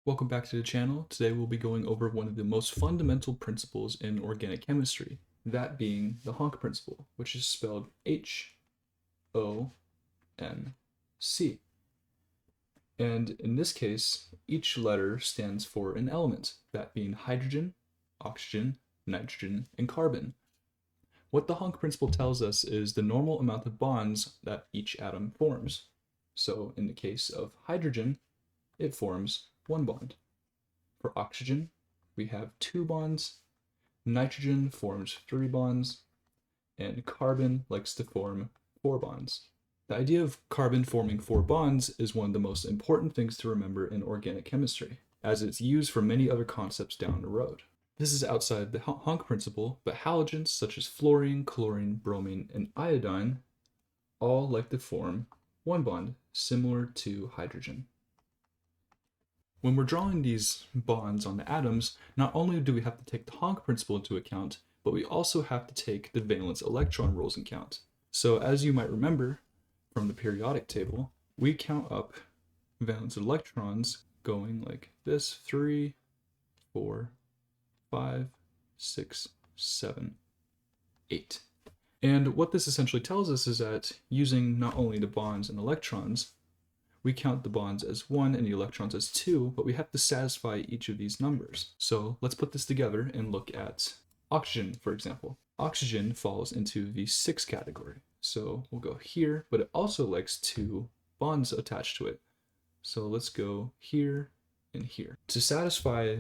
Welcome back to the channel. Today we'll be going over one of the most fundamental principles in organic chemistry, that being the HONC principle, which is spelled HONC. And in this case, each letter stands for an element, that being hydrogen, oxygen, nitrogen, and carbon. What the HONC principle tells us is the normal amount of bonds that each atom forms. So in the case of hydrogen, it forms one bond. For oxygen, we have 2 bonds, nitrogen forms 3 bonds, and carbon likes to form 4 bonds. The idea of carbon forming 4 bonds is one of the most important things to remember in organic chemistry, as it's used for many other concepts down the road. This is outside the HONC principle, but halogens such as fluorine, chlorine, bromine, and iodine all like to form 1 bond, similar to hydrogen. When we're drawing these bonds on the atoms, not only do we have to take the HONC principle into account, but we also have to take the valence electron rules into account. So as you might remember from the periodic table, we count up valence electrons going like this: 3, 4, 5, 6, 7, 8. And what this essentially tells us is that using not only the bonds and electrons, we count the bonds as 1 and the electrons as 2, but we have to satisfy each of these numbers. So let's put this together and look at oxygen, for example. Oxygen falls into the 6 category. So we'll go here, but it also likes 2 bonds attached to it. So let's go here and here. To satisfy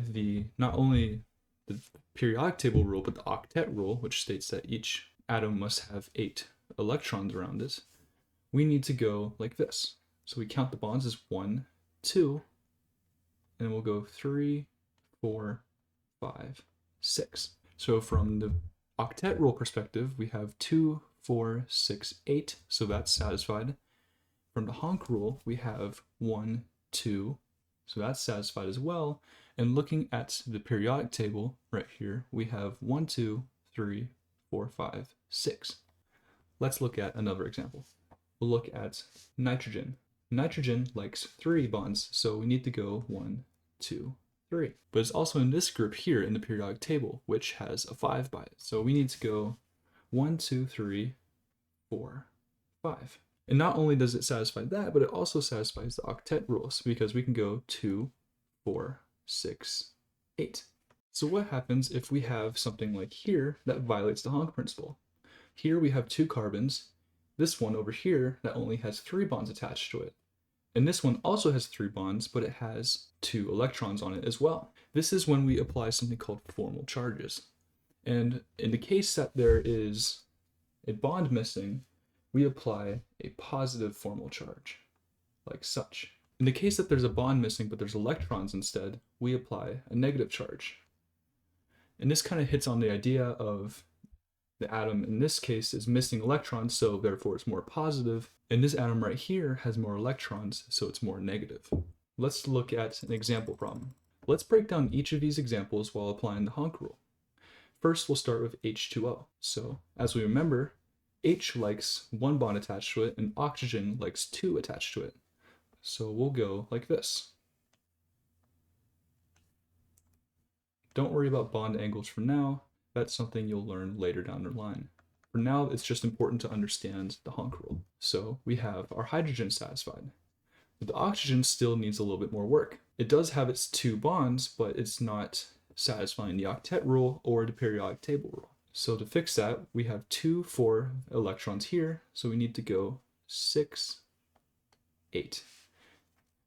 not only the periodic table rule, but the octet rule, which states that each atom must have 8 electrons around it, we need to go like this. So we count the bonds as 1, 2, and we'll go 3, 4, 5, 6. So from the octet rule perspective, we have 2, 4, 6, 8, so that's satisfied. From the HONC rule, we have 1, 2, so that's satisfied as well. And looking at the periodic table right here, we have 1, 2, 3, 4, 5, 6. Let's look at another example. We'll look at nitrogen. Nitrogen likes 3 bonds, so we need to go 1, 2, 3. But it's also in this group here in the periodic table, which has a 5 by it. So we need to go 1, 2, 3, 4, 5. And not only does it satisfy that, but it also satisfies the octet rules, because we can go 2, 4, 6, 8. So what happens if we have something like here that violates the HONC principle? Here we have 2 carbons. This one over here that only has 3 bonds attached to it. And this one also has 3 bonds, but it has 2 electrons on it as well. This is when we apply something called formal charges. And in the case that there is a bond missing, we apply a positive formal charge, like such. In the case that there's a bond missing, but there's electrons instead, we apply a negative charge. And this kind of hits on the idea of the atom in this case is missing electrons, so therefore it's more positive. And this atom right here has more electrons, so it's more negative. Let's look at an example problem. Let's break down each of these examples while applying the HONC rule. First, we'll start with H2O. So as we remember, H likes 1 bond attached to it, and oxygen likes 2 attached to it. So we'll go like this. Don't worry about bond angles for now. That's something you'll learn later down the line. For now, it's just important to understand the HONC rule. So we have our hydrogen satisfied, but the oxygen still needs a little bit more work. It does have its 2 bonds, but it's not satisfying the octet rule or the periodic table rule. So to fix that, we have 2, 4 electrons here, so we need to go 6, 8.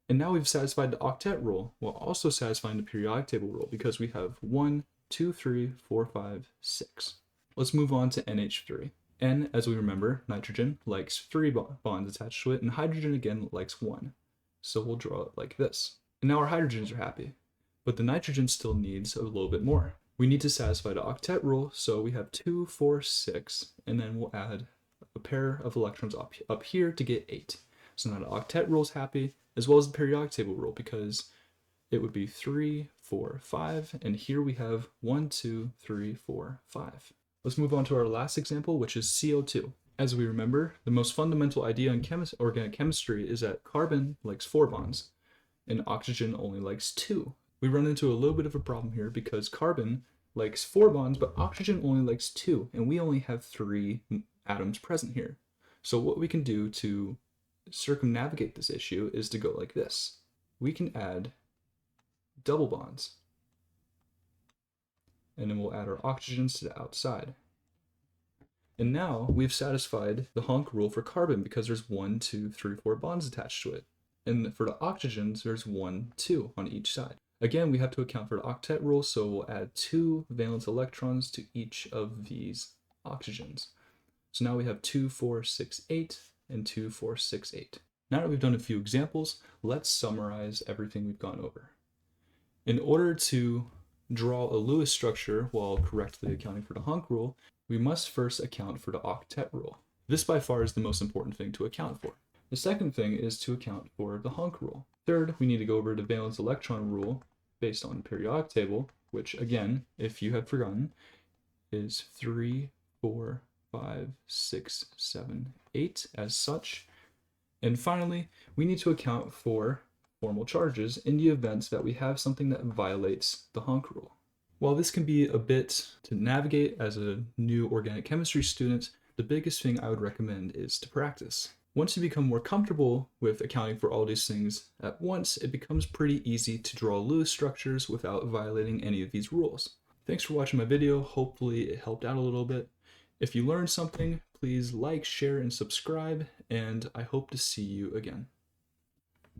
And now we've satisfied the octet rule while also satisfying the periodic table rule, because we have 1, 2, 3, 4, 5, 6. Let's move on to NH3. N, as we remember, nitrogen likes 3 bonds attached to it, and hydrogen again likes 1. So we'll draw it like this. And now our hydrogens are happy, but the nitrogen still needs a little bit more. We need to satisfy the octet rule, so we have 2, 4, 6, and then we'll add a pair of electrons up here to get 8. So now the octet rule is happy, as well as the periodic table rule, because it would be 3, 4, 5, and here we have 1, 2, 3, 4, 5. Let's move on to our last example, which is CO2. As we remember, the most fundamental idea in organic chemistry is that carbon likes 4 bonds, and oxygen only likes 2. We run into a little bit of a problem here because carbon likes 4 bonds, but oxygen only likes 2, and we only have 3 atoms present here. So what we can do to circumnavigate this issue is to go like this. We can add double bonds, and then we'll add our oxygens to the outside. And now we've satisfied the HONC rule for carbon because there's 1, 2, 3, 4 bonds attached to it. And for the oxygens, there's 1, 2 on each side. Again, we have to account for the octet rule, so we'll add 2 valence electrons to each of these oxygens. So now we have 2, 4, 6, 8, and 2, 4, 6, 8. Now that we've done a few examples, let's summarize everything we've gone over. In order to draw a Lewis structure while correctly accounting for the HONC rule, we must first account for the octet rule. This by far is the most important thing to account for. The second thing is to account for the HONC rule. Third, we need to go over the valence electron rule based on the periodic table, which again, if you have forgotten, is 3, 4, 5, 6, 7, 8 as such. And finally, we need to account for formal charges in the event that we have something that violates the HONC rule. While this can be a bit to navigate as a new organic chemistry student, the biggest thing I would recommend is to practice. Once you become more comfortable with accounting for all these things at once, it becomes pretty easy to draw Lewis structures without violating any of these rules. Thanks for watching my video. Hopefully it helped out a little bit. If you learned something, please like, share, and subscribe, and I hope to see you again.